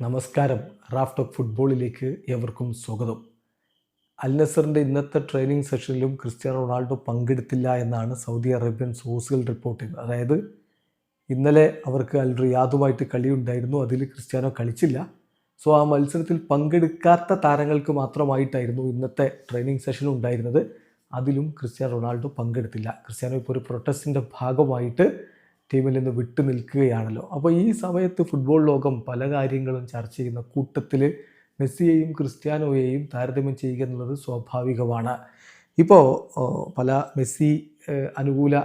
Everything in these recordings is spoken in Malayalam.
നമസ്കാരം. റാഫ് ടോക്ക് ഫുട്ബോളിലേക്ക് ഏവർക്കും സ്വാഗതം. അൽ നസറിൻ്റെ ഇന്നത്തെ ട്രെയിനിങ് സെഷനിലും ക്രിസ്ത്യാനോ റൊണാൾഡോ പങ്കെടുത്തില്ല എന്നാണ് സൗദി അറേബ്യൻ സോഴ്സുകൾ റിപ്പോർട്ട് ചെയ്തത്. അതായത് ഇന്നലെ അവർക്ക് അൽ റിയാദുമായിട്ട് കളിയുണ്ടായിരുന്നു, അതിൽ ക്രിസ്ത്യാനോ കളിച്ചില്ല. സോ ആ മത്സരത്തിൽ പങ്കെടുക്കാത്ത താരങ്ങൾക്ക് മാത്രമായിട്ടായിരുന്നു ഇന്നത്തെ ട്രെയിനിങ് സെഷൻ ഉണ്ടായിരുന്നത്. അതിലും ക്രിസ്ത്യാനോ റൊണാൾഡോ പങ്കെടുത്തില്ല. ക്രിസ്ത്യാനോ ഇപ്പോൾ ഒരു പ്രൊട്ടസ്റ്റിൻ്റെ ഭാഗമായിട്ട് ടീമിൽ നിന്ന് വിട്ടു നിൽക്കുകയാണല്ലോ. അപ്പോൾ ഈ സമയത്ത് ഫുട്ബോൾ ലോകം പല കാര്യങ്ങളും ചർച്ച ചെയ്യുന്ന കൂട്ടത്തിൽ മെസ്സിയെയും ക്രിസ്ത്യാനോയെയും താരതമ്യം ചെയ്യുക എന്നുള്ളത് സ്വാഭാവികമാണ്. ഇപ്പോൾ പല മെസ്സി അനുകൂല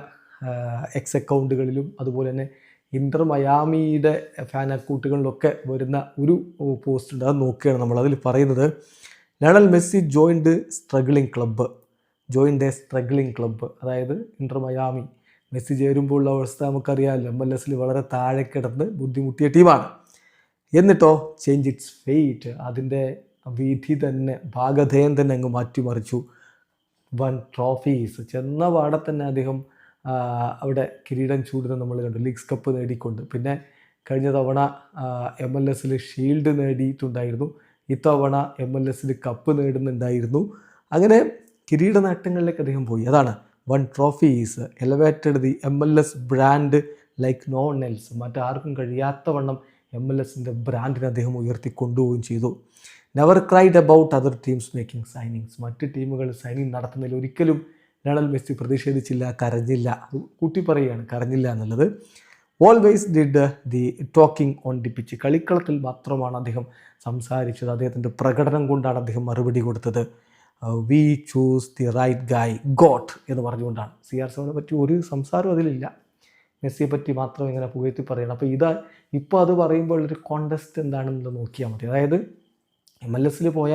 എക്സ് അക്കൗണ്ടുകളിലും അതുപോലെ തന്നെ ഇന്റർ മയാമിയുടെ ഫാൻ അക്കൗണ്ടുകളിലൊക്കെ വരുന്ന ഒരു പോസ്റ്റ് ഉണ്ട്, അത് നോക്കുകയാണ് നമ്മൾ. അതിൽ പറയുന്നത് Lionel Messi joined struggling club, അതായത് ഇന്റർ മയാമി. മെസ്സി ചേരുമ്പോഴുള്ള അവസ്ഥ നമുക്കറിയാമല്ലോ, MLS വളരെ താഴെ കിടന്ന് ബുദ്ധിമുട്ടിയ ടീമാണ്. എന്നിട്ടോ ചേഞ്ച് ഇറ്റ്സ് ഫെയ്റ്റ്, അതിൻ്റെ വിധി തന്നെ, ഭാഗധേയം തന്നെ അങ്ങ് മാറ്റിമറിച്ചു. 1 ട്രോഫീസ്, ചെന്ന പാടെ തന്നെ അദ്ദേഹം അവിടെ കിരീടം ചൂടുന്നത് നമ്മൾ കണ്ടു, ലീഗ്സ് കപ്പ് നേടിക്കൊണ്ട്. പിന്നെ കഴിഞ്ഞ തവണ MLS ഷീൽഡ് നേടിയിട്ടുണ്ടായിരുന്നു, ഇത്തവണ MLS കപ്പ് നേടുന്നുണ്ടായിരുന്നു. അങ്ങനെ കിരീട നേട്ടങ്ങളിലേക്ക് അദ്ദേഹം പോയി. അതാണ് 1 trophies elevated the MLS brand like no one else. മറ്റാർക്കും കഴിയാത്ത വണ്ണം MLS ബ്രാൻഡിനെ അദ്ദേഹം ഉയർത്തിക്കൊണ്ടുപോവുകയും ചെയ്തു. Never cried about other teams making signings. മറ്റ് ടീമുകൾ സൈനിങ് നടത്തുന്നതിൽ ഒരിക്കലും ലയണൽ മെസ്സി പ്രതിഷേധിച്ചില്ല, കരഞ്ഞില്ല. കൂട്ടി പറയുകയാണ്, കരഞ്ഞില്ല എന്നുള്ളത്. Always did the talking on the pitch. കളിക്കളത്തിൽ മാത്രമാണ് അദ്ദേഹം സംസാരിച്ചത്, അദ്ദേഹത്തിൻ്റെ പ്രകടനം കൊണ്ടാണ് അദ്ദേഹം മറുപടി കൊടുത്തത്. We choose the right guy goat എന്ന് പറഞ്ഞുകൊണ്ടാണ്. CR7 പറ്റി ഒരു സംസാരം അതിലില്ല, മെസ്സിയെ പറ്റി മാത്രം ഇങ്ങനെ പുകഴ്ത്തി പറയണം. അപ്പോൾ ഇപ്പോൾ അത് പറയുമ്പോൾ ഒരു കോണ്ടസ്റ്റ് എന്താണെന്നുള്ളത് നോക്കിയാൽ മതി. അതായത് MLS പോയ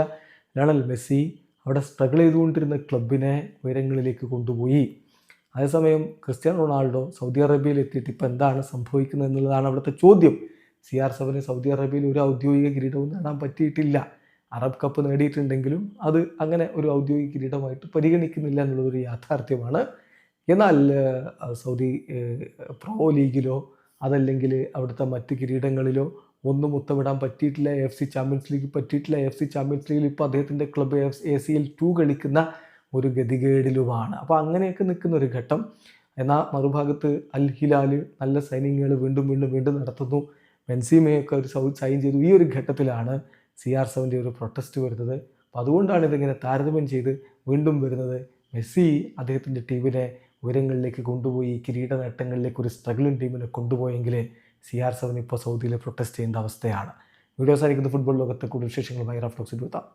ലയണൽ മെസ്സി അവിടെ സ്ട്രഗിൾ ചെയ്തുകൊണ്ടിരുന്ന ക്ലബിനെ ഉയരങ്ങളിലേക്ക് കൊണ്ടുപോയി. അതേസമയം ക്രിസ്ത്യാനോ റൊണാൾഡോ സൗദി അറേബ്യയിൽ എത്തിയിട്ട് ഇപ്പോൾ എന്താണ് സംഭവിക്കുന്നത് എന്നുള്ളതാണ് അവിടുത്തെ ചോദ്യം. CR7 സൗദി അറേബ്യയിൽ ഒരു ഔദ്യോഗിക കിരീടവും നേടാൻ പറ്റിയിട്ടില്ല. അറബ് കപ്പ് നേടിയിട്ടുണ്ടെങ്കിലും അത് അങ്ങനെ ഒരു ഔദ്യോഗിക കിരീടമായിട്ട് പരിഗണിക്കുന്നില്ല എന്നുള്ളതൊരു യാഥാർത്ഥ്യമാണ്. എന്നാൽ സൗദി പ്രോ ലീഗിലോ അതല്ലെങ്കിൽ അവിടുത്തെ മറ്റ് കിരീടങ്ങളിലോ ഒന്നും മുത്തമിടാൻ പറ്റിയിട്ടില്ല. AFC ചാമ്പ്യൻസ് ലീഗ് പറ്റിയിട്ടില്ല. AFC ചാമ്പ്യൻസ് ലീഗിൽ ഇപ്പോൾ അദ്ദേഹത്തിൻ്റെ ക്ലബ്ബ് ACL 2 കളിക്കുന്ന ഒരു ഗതികേടിലുമാണ്. അപ്പോൾ അങ്ങനെയൊക്കെ നിൽക്കുന്ന ഒരു ഘട്ടം. എന്നാൽ മറുഭാഗത്ത് അൽ ഹിലാൽ നല്ല സൈനിങ്ങുകൾ വീണ്ടും നടത്തുന്നു. ബെൻസീമയൊക്കെ ഒരു സൈൻ ചെയ്തു. ഈ ഒരു ഘട്ടത്തിലാണ് CR7 ഒരു പ്രൊട്ടസ്റ്റ് വരുന്നത്. അപ്പോൾ അതുകൊണ്ടാണ് ഇതിങ്ങനെ താരതമ്യം ചെയ്ത് വീണ്ടും വരുന്നത്. മെസ്സി അദ്ദേഹത്തിൻ്റെ ടീമിനെ ഉയരങ്ങളിലേക്ക് കൊണ്ടുപോയി, കിരീട നേട്ടങ്ങളിലേക്ക് ഒരു സ്ട്രഗ്ലിംഗ് ടീമിനെ കൊണ്ടുപോയെങ്കിൽ CR7 ഇപ്പോൾ സൗദിയിൽ പ്രൊട്ടസ്റ്റ് ചെയ്യേണ്ട അവസ്ഥയാണ്. വീഡിയോ സാധിക്കുന്ന ഫുട്ബോൾ ലോകത്തെ കൂടുതൽ വിശേഷങ്ങളുമായി റാഫ് ടോക്സിൽ എത്താം.